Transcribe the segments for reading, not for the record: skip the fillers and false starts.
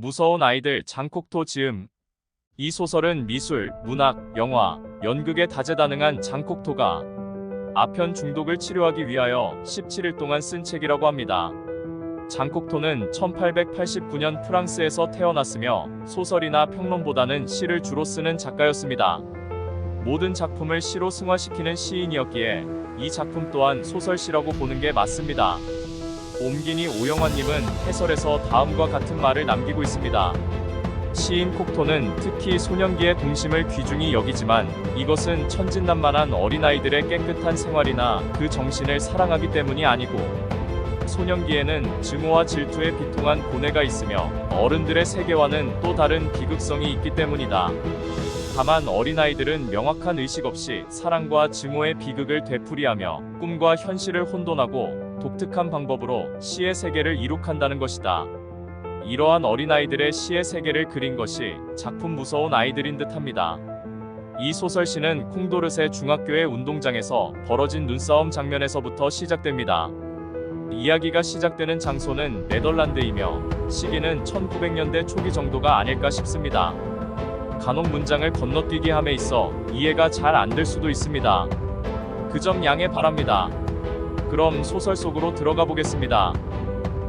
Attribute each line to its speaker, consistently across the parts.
Speaker 1: 무서운 아이들 장콕토 지음. 이 소설은 미술, 문학, 영화, 연극에 다재다능한 장콕토가 아편 중독을 치료하기 위하여 17일 동안 쓴 책이라고 합니다. 장콕토는 1889년 프랑스에서 태어났으며 소설이나 평론보다는 시를 주로 쓰는 작가였습니다. 모든 작품을 시로 승화시키는 시인이었기에 이 작품 또한 소설시라고 보는 게 맞습니다. 옴기니 오영환님은 해설에서 다음과 같은 말을 남기고 있습니다. 시인 콕토는 특히 소년기의 동심을 귀중히 여기지만 이것은 천진난만한 어린아이들의 깨끗한 생활이나 그 정신을 사랑하기 때문이 아니고 소년기에는 증오와 질투에 비통한 고뇌가 있으며 어른들의 세계와는 또 다른 비극성이 있기 때문이다. 다만 어린아이들은 명확한 의식 없이 사랑과 증오의 비극을 되풀이하며 꿈과 현실을 혼돈하고 독특한 방법으로 시의 세계를 이룩한다는 것이다. 이러한 어린아이들의 시의 세계를 그린 것이 작품 무서운 아이들인 듯합니다. 이 소설시는 콩도르세 중학교의 운동장에서 벌어진 눈싸움 장면에서부터 시작됩니다. 이야기가 시작되는 장소는 네덜란드이며 시기는 1900년대 초기 정도가 아닐까 싶습니다. 간혹 문장을 건너뛰기 함에 있어 이해가 잘 안 될 수도 있습니다. 그 점 양해 바랍니다. 그럼 소설 속으로 들어가 보겠습니다.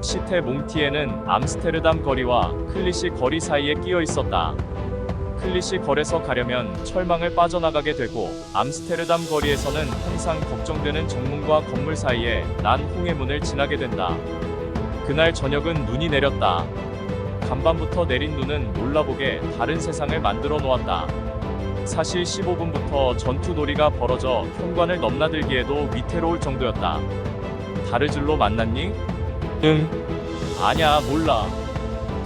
Speaker 1: 시테 몽티에는 암스테르담 거리와 클리시 거리 사이에 끼어 있었다. 클리시 거리에서 가려면 철망을 빠져나가게 되고 암스테르담 거리에서는 항상 걱정되는 정문과 건물 사이에 난 홍해문을 지나게 된다. 그날 저녁은 눈이 내렸다. 간밤부터 내린 눈은 몰라보게 다른 세상을 만들어 놓았다. 사실 15분부터 전투놀이가 벌어져 현관을 넘나들기에도 위태로울 정도였다. 다르즐로 만났니? 응. 아냐, 몰라.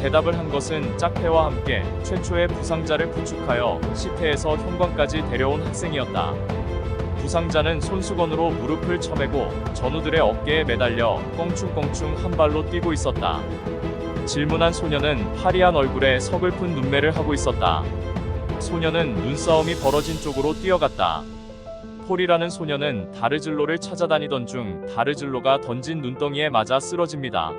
Speaker 1: 대답을 한 것은 짝패와 함께 최초의 부상자를 부축하여 시태에서 현관까지 데려온 학생이었다. 부상자는 손수건으로 무릎을 쳐매고 전우들의 어깨에 매달려 껑충껑충 한 발로 뛰고 있었다. 질문한 소녀는 파리한 얼굴에 서글픈 눈매를 하고 있었다. 소녀는 눈싸움이 벌어진 쪽으로 뛰어갔다. 폴이라는 소녀는 다르즐로를 찾아다니던 중 다르즐로가 던진 눈덩이에 맞아 쓰러집니다.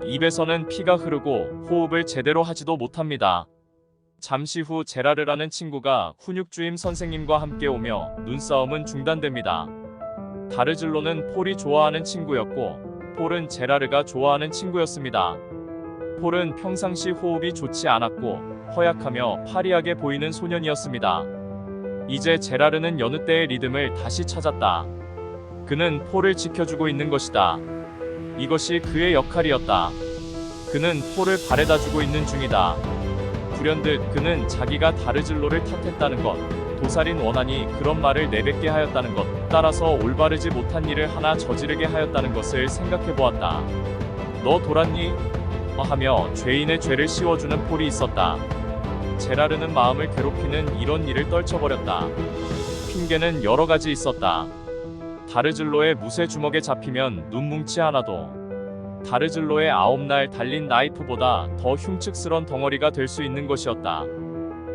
Speaker 1: 입에서는 피가 흐르고 호흡을 제대로 하지도 못합니다. 잠시 후 제라르라는 친구가 훈육주임 선생님과 함께 오며 눈싸움은 중단됩니다. 다르즐로는 폴이 좋아하는 친구였고 폴은 제라르가 좋아하는 친구였습니다. 폴은 평상시 호흡이 좋지 않았고 허약하며 파리하게 보이는 소년이었습니다. 이제 제라르는 여느 때의 리듬을 다시 찾았다. 그는 폴을 지켜주고 있는 것이다. 이것이 그의 역할이었다. 그는 폴을 바래다주고 있는 중이다. 불현듯 그는 자기가 다르즐로를 탓했다는 것, 도살인 원한이 그런 말을 내뱉게 하였다는 것, 따라서 올바르지 못한 일을 하나 저지르게 하였다는 것을 생각해보았다. 너 돌았니? 하며 죄인의 죄를 씌워주는 폴이 있었다. 제라르는 마음을 괴롭히는 이런 일을 떨쳐버렸다. 핑계는 여러 가지 있었다. 다르즐로의 무쇠 주먹에 잡히면 눈뭉치 하나도 다르즐로의 9날 달린 나이프보다 더 흉측스런 덩어리가 될 수 있는 것이었다.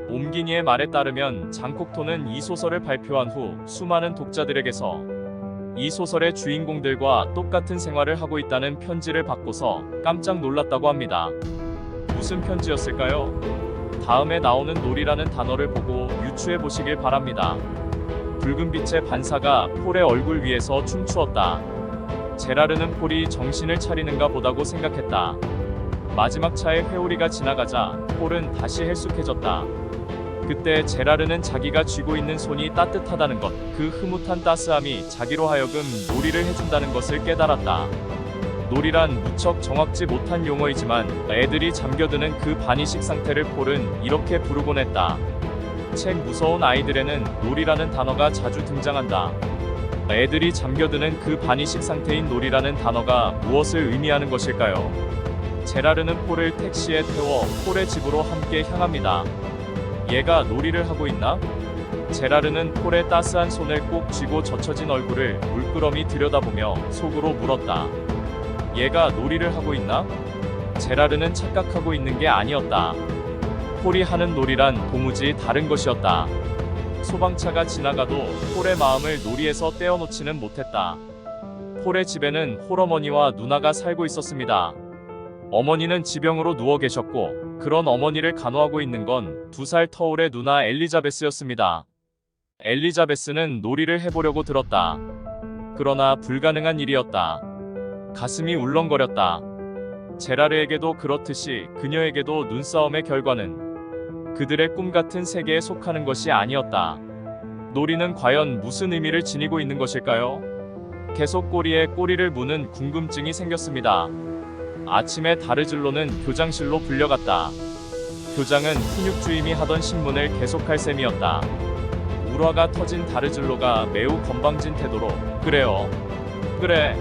Speaker 1: 옴기니의 말에 따르면 장콕토는 이 소설을 발표한 후 수많은 독자들에게서 이 소설의 주인공들과 똑같은 생활을 하고 있다는 편지를 받고서 깜짝 놀랐다고 합니다. 무슨 편지였을까요? 다음에 나오는 놀이라는 단어를 보고 유추해 보시길 바랍니다. 붉은 빛의 반사가 폴의 얼굴 위에서 춤추었다. 제라르는 폴이 정신을 차리는가 보다고 생각했다. 마지막 차의 회오리가 지나가자 폴은 다시 헬쑥해졌다. 그때 제라르는 자기가 쥐고 있는 손이 따뜻하다는 것, 그 흐뭇한 따스함이 자기로 하여금 놀이를 해준다는 것을 깨달았다. 놀이란 무척 정확지 못한 용어이지만 애들이 잠겨드는 그 반의식 상태를 폴은 이렇게 부르곤 했다. 책 무서운 아이들에는 놀이라는 단어가 자주 등장한다. 애들이 잠겨드는 그 반의식 상태인 놀이라는 단어가 무엇을 의미하는 것일까요? 제라르는 폴을 택시에 태워 폴의 집으로 함께 향합니다. 얘가 놀이를 하고 있나? 제라르는 폴의 따스한 손을 꼭 쥐고 젖혀진 얼굴을 물끄러미 들여다보며 속으로 물었다. 얘가 놀이를 하고 있나? 제라르는 착각하고 있는 게 아니었다. 폴이 하는 놀이란 도무지 다른 것이었다. 소방차가 지나가도 폴의 마음을 놀이에서 떼어놓지는 못했다. 폴의 집에는 홀어머니와 누나가 살고 있었습니다. 어머니는 지병으로 누워 계셨고 그런 어머니를 간호하고 있는 건 2살 터울의 누나 엘리자베스였습니다. 엘리자베스는 놀이를 해보려고 들었다. 그러나 불가능한 일이었다. 가슴이 울렁거렸다. 제라르에게도 그렇듯이 그녀에게도 눈싸움의 결과는 그들의 꿈 같은 세계에 속하는 것이 아니었다. 놀이는 과연 무슨 의미를 지니고 있는 것일까요? 계속 꼬리에 꼬리를 무는 궁금증이 생겼습니다. 아침에 다르즐로는 교장실로 불려갔다. 교장은 훈육주임이 하던 신문을 계속할 셈이었다. 울화가 터진 다르즐로가 매우 건방진 태도로 "그래요. 그래."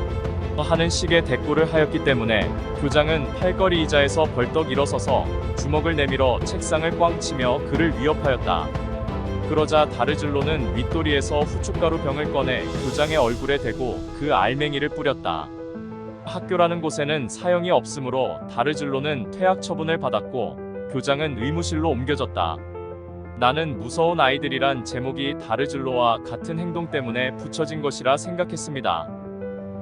Speaker 1: 하는 식의 대꾸를 하였기 때문에 교장은 팔걸이 의자에서 벌떡 일어서서 주먹을 내밀어 책상을 꽝 치며 그를 위협하였다. 그러자 다르즐로는 윗도리에서 후춧가루 병을 꺼내 교장의 얼굴에 대고 그 알맹이를 뿌렸다. 학교라는 곳에는 사형이 없으므로 다르즐로는 퇴학 처분을 받았고 교장은 의무실로 옮겨졌다. 나는 무서운 아이들이란 제목이 다르즐로와 같은 행동 때문에 붙여진 것이라 생각했습니다.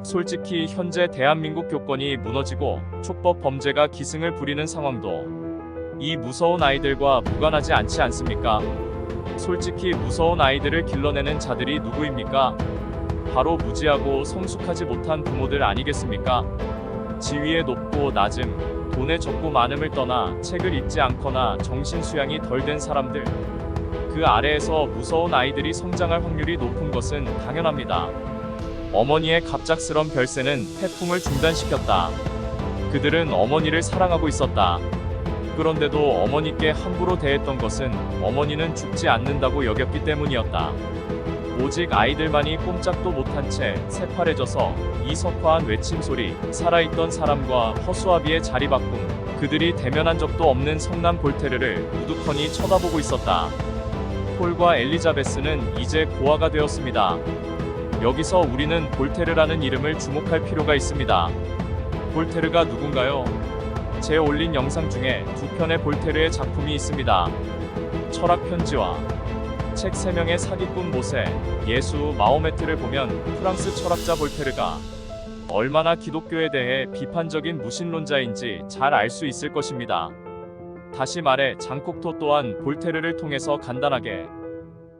Speaker 1: 솔직히 현재 대한민국 교권이 무너지고 촉법 범죄가 기승을 부리는 상황도 이 무서운 아이들과 무관하지 않지 않습니까? 솔직히 무서운 아이들을 길러내는 자들이 누구입니까? 바로 무지하고 성숙하지 못한 부모들 아니겠습니까? 지위에 높고 낮음, 돈에 적고 많음을 떠나 책을 읽지 않거나 정신 수양이 덜 된 사람들, 그 아래에서 무서운 아이들이 성장할 확률이 높은 것은 당연합니다. 어머니의 갑작스런 별세는 태풍을 중단시켰다. 그들은 어머니를 사랑하고 있었다. 그런데도 어머니께 함부로 대했던 것은 어머니는 죽지 않는다고 여겼기 때문이었다. 오직 아이들만이 꼼짝도 못한 채 새파래져서 이 석화한 외침소리, 살아있던 사람과 허수아비의 자리바꿈, 그들이 대면한 적도 없는 성남 볼테르를 우두커니 쳐다보고 있었다. 폴과 엘리자베스는 이제 고아가 되었습니다. 여기서 우리는 볼테르라는 이름을 주목할 필요가 있습니다. 볼테르가 누군가요? 제 올린 영상 중에 2편의 볼테르의 작품이 있습니다. 철학 편지와 책 3명의 사기꾼 모세, 예수, 마호메트를 보면 프랑스 철학자 볼테르가 얼마나 기독교에 대해 비판적인 무신론자인지 잘 알 수 있을 것입니다. 다시 말해 장콕토 또한 볼테르를 통해서 간단하게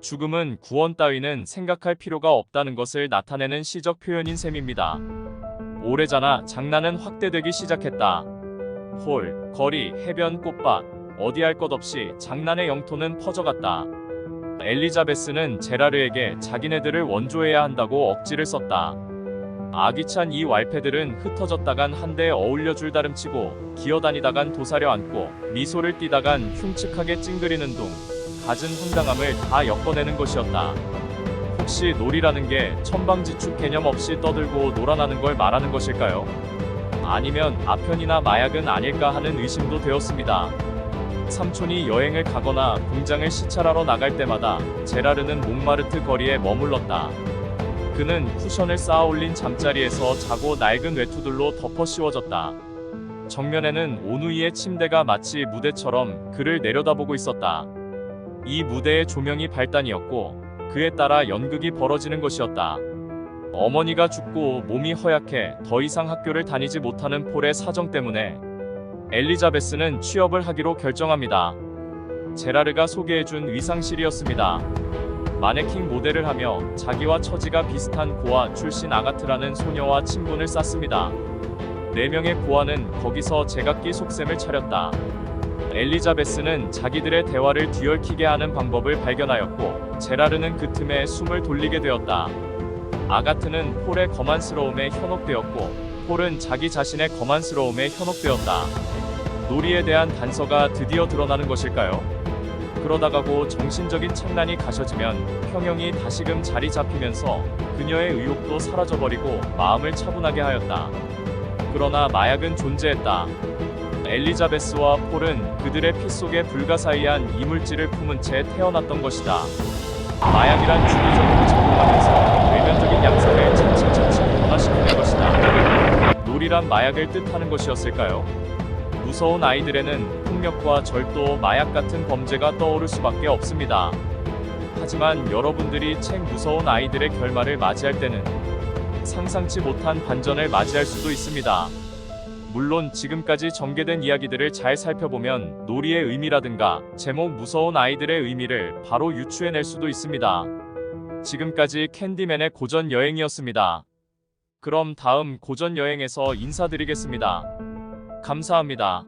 Speaker 1: 죽음은 구원 따위는 생각할 필요가 없다는 것을 나타내는 시적 표현인 셈입니다. 오래전에 장난은 확대되기 시작했다. 홀, 거리, 해변, 꽃밭, 어디 할 것 없이 장난의 영토는 퍼져갔다. 엘리자베스는 제라르에게 자기네들을 원조해야 한다고 억지를 썼다. 아기찬 이 왈패들은 흩어졌다간 한데 어울려 줄다름치고 기어다니다간 도사려 앉고 미소를 띠다간 흉측하게 찡그리는 둥 갖은 황당함을 다 엮어내는 것이었다. 혹시 놀이라는 게 천방지축 개념 없이 떠들고 놀아나는 걸 말하는 것일까요? 아니면 아편이나 마약은 아닐까 하는 의심도 되었습니다. 삼촌이 여행을 가거나 공장을 시찰하러 나갈 때마다 제라르는 몽마르트 거리에 머물렀다. 그는 쿠션을 쌓아 올린 잠자리에서 자고 낡은 외투들로 덮어 씌워졌다. 정면에는 오누이의 침대가 마치 무대처럼 그를 내려다보고 있었다. 이 무대의 조명이 발단이었고 그에 따라 연극이 벌어지는 것이었다. 어머니가 죽고 몸이 허약해 더 이상 학교를 다니지 못하는 폴의 사정 때문에 엘리자베스는 취업을 하기로 결정합니다. 제라르가 소개해준 위상실이었습니다. 마네킹 모델을 하며 자기와 처지가 비슷한 고아 출신 아가트라는 소녀와 친분을 쌓습니다. 4명의 고아는 거기서 제각기 속셈을 차렸다. 엘리자베스는 자기들의 대화를 뒤얽히게 하는 방법을 발견하였고 제라르는 그 틈에 숨을 돌리게 되었다. 아가트는 폴의 거만스러움에 현혹되었고 폴은 자기 자신의 거만스러움에 현혹되었다. 놀이에 대한 단서가 드디어 드러나는 것일까요? 그러다가고 정신적인 착란이 가셔지면 평형이 다시금 자리 잡히면서 그녀의 의욕도 사라져버리고 마음을 차분하게 하였다. 그러나 마약은 존재했다. 엘리자베스와 폴은 그들의 피 속에 불가사의한 이물질을 품은 채 태어났던 것이다. 마약이란 주기적으로 작동하면서 외면적인 양상을 차츰차츰 변화시키는 것이다. 놀이란 마약을 뜻하는 것이었을까요? 무서운 아이들에는 폭력과 절도, 마약 같은 범죄가 떠오를 수밖에 없습니다. 하지만 여러분들이 책 무서운 아이들의 결말을 맞이할 때는 상상치 못한 반전을 맞이할 수도 있습니다. 물론 지금까지 전개된 이야기들을 잘 살펴보면 놀이의 의미라든가 제목 무서운 아이들의 의미를 바로 유추해낼 수도 있습니다. 지금까지 캔디맨의 고전 여행이었습니다. 그럼 다음 고전 여행에서 인사드리겠습니다. 감사합니다.